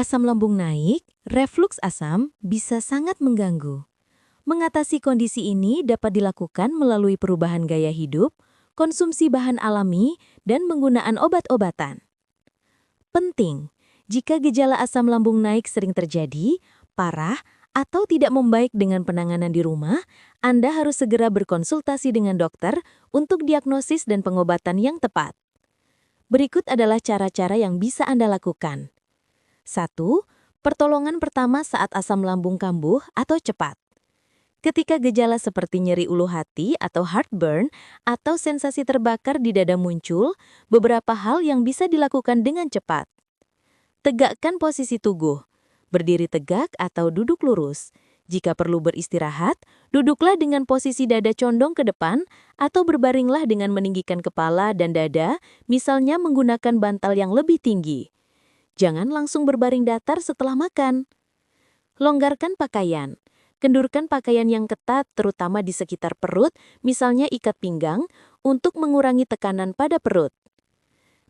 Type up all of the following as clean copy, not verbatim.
Asam lambung naik, refluks asam bisa sangat mengganggu. Mengatasi kondisi ini dapat dilakukan melalui perubahan gaya hidup, konsumsi bahan alami, dan penggunaan obat-obatan. Penting, jika gejala asam lambung naik sering terjadi, parah, atau tidak membaik dengan penanganan di rumah, Anda harus segera berkonsultasi dengan dokter untuk diagnosis dan pengobatan yang tepat. Berikut adalah cara-cara yang bisa Anda lakukan. 1. Pertolongan pertama saat asam lambung kambuh atau cepat. Ketika gejala seperti nyeri ulu hati atau heartburn atau sensasi terbakar di dada muncul, beberapa hal yang bisa dilakukan dengan cepat. Tegakkan posisi tubuh. Berdiri tegak atau duduk lurus. Jika perlu beristirahat, duduklah dengan posisi dada condong ke depan atau berbaringlah dengan meninggikan kepala dan dada, misalnya menggunakan bantal yang lebih tinggi. Jangan langsung berbaring datar setelah makan. Longgarkan pakaian. Kendurkan pakaian yang ketat terutama di sekitar perut, misalnya ikat pinggang, untuk mengurangi tekanan pada perut.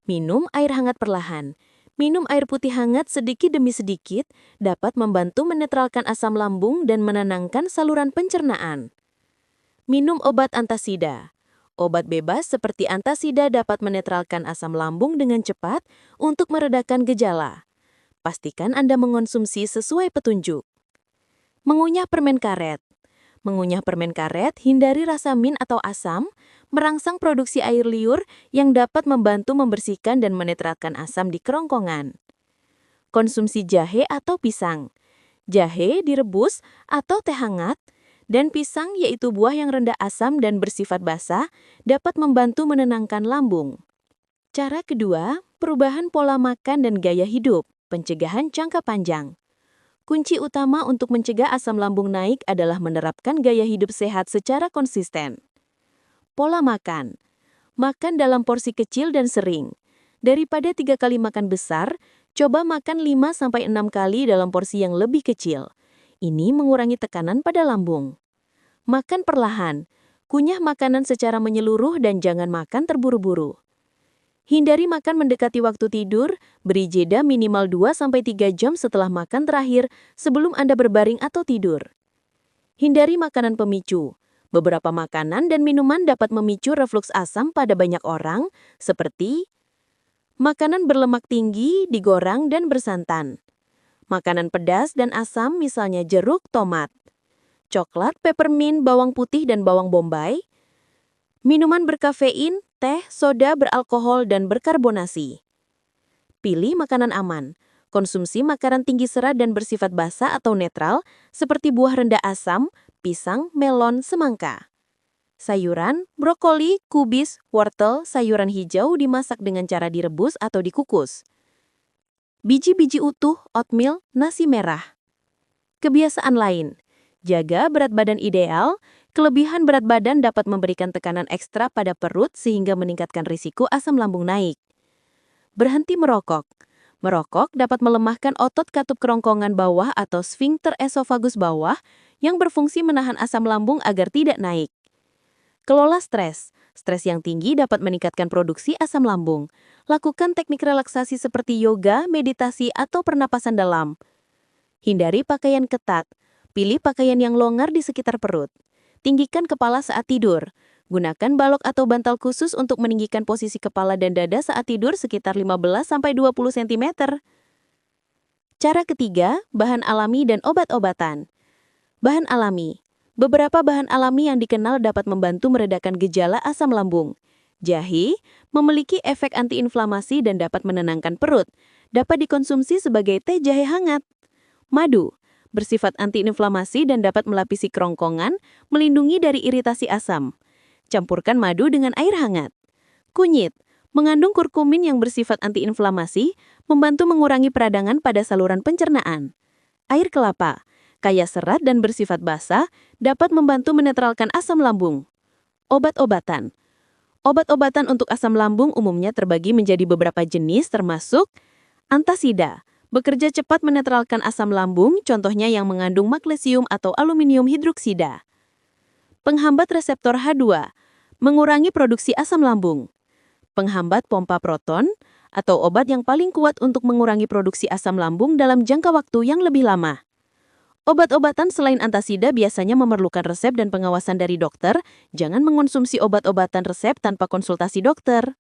Minum air hangat perlahan. Minum air putih hangat sedikit demi sedikit dapat membantu menetralkan asam lambung dan menenangkan saluran pencernaan. Minum obat antasida. Obat bebas seperti antasida dapat menetralkan asam lambung dengan cepat untuk meredakan gejala. Pastikan Anda mengonsumsi sesuai petunjuk. Mengunyah permen karet. Mengunyah permen karet, hindari rasa min atau asam, merangsang produksi air liur yang dapat membantu membersihkan dan menetralkan asam di kerongkongan. Konsumsi jahe atau pisang. Jahe direbus atau teh hangat, dan pisang yaitu buah yang rendah asam dan bersifat basah dapat membantu menenangkan lambung. Cara kedua, perubahan pola makan dan gaya hidup, pencegahan jangka panjang. Kunci utama untuk mencegah asam lambung naik adalah menerapkan gaya hidup sehat secara konsisten. Pola makan. Makan dalam porsi kecil dan sering. Daripada 3 kali makan besar, coba makan 5-6 kali dalam porsi yang lebih kecil. Ini mengurangi tekanan pada lambung. Makan perlahan. Kunyah makanan secara menyeluruh dan jangan makan terburu-buru. Hindari makan mendekati waktu tidur, beri jeda minimal 2-3 jam setelah makan terakhir sebelum Anda berbaring atau tidur. Hindari makanan pemicu. Beberapa makanan dan minuman dapat memicu refluks asam pada banyak orang, seperti makanan berlemak tinggi, digoreng, dan bersantan. Makanan pedas dan asam misalnya jeruk, tomat. Coklat, peppermint, bawang putih, dan bawang bombay. Minuman berkafein, teh, soda beralkohol, dan berkarbonasi. Pilih makanan aman. Konsumsi makanan tinggi serat dan bersifat basah atau netral, seperti buah rendah asam, pisang, melon, semangka. Sayuran, brokoli, kubis, wortel, sayuran hijau dimasak dengan cara direbus atau dikukus. Biji-biji utuh, oatmeal, nasi merah. Kebiasaan lain. Jaga berat badan ideal. Kelebihan berat badan dapat memberikan tekanan ekstra pada perut sehingga meningkatkan risiko asam lambung naik. Berhenti merokok. Merokok dapat melemahkan otot katup kerongkongan bawah atau sphincter esofagus bawah yang berfungsi menahan asam lambung agar tidak naik. Kelola stres. Stres yang tinggi dapat meningkatkan produksi asam lambung. Lakukan teknik relaksasi seperti yoga, meditasi, atau pernapasan dalam. Hindari pakaian ketat. Pilih pakaian yang longgar di sekitar perut. Tinggikan kepala saat tidur. Gunakan balok atau bantal khusus untuk meninggikan posisi kepala dan dada saat tidur sekitar 15-20 cm. Cara ketiga, bahan alami dan obat-obatan. Bahan alami. Beberapa bahan alami yang dikenal dapat membantu meredakan gejala asam lambung. Jahe memiliki efek antiinflamasi dan dapat menenangkan perut. Dapat dikonsumsi sebagai teh jahe hangat. Madu bersifat antiinflamasi dan dapat melapisi kerongkongan, melindungi dari iritasi asam. Campurkan madu dengan air hangat. Kunyit mengandung kurkumin yang bersifat antiinflamasi, membantu mengurangi peradangan pada saluran pencernaan. Air kelapa, kaya serat dan bersifat basah, dapat membantu menetralkan asam lambung. Obat-obatan. Obat-obatan untuk asam lambung umumnya terbagi menjadi beberapa jenis termasuk antasida. Bekerja cepat menetralkan asam lambung, contohnya yang mengandung magnesium atau aluminium hidroksida. Penghambat reseptor H2, mengurangi produksi asam lambung. Penghambat pompa proton, atau obat yang paling kuat untuk mengurangi produksi asam lambung dalam jangka waktu yang lebih lama. Obat-obatan selain antasida biasanya memerlukan resep dan pengawasan dari dokter. Jangan mengonsumsi obat-obatan resep tanpa konsultasi dokter.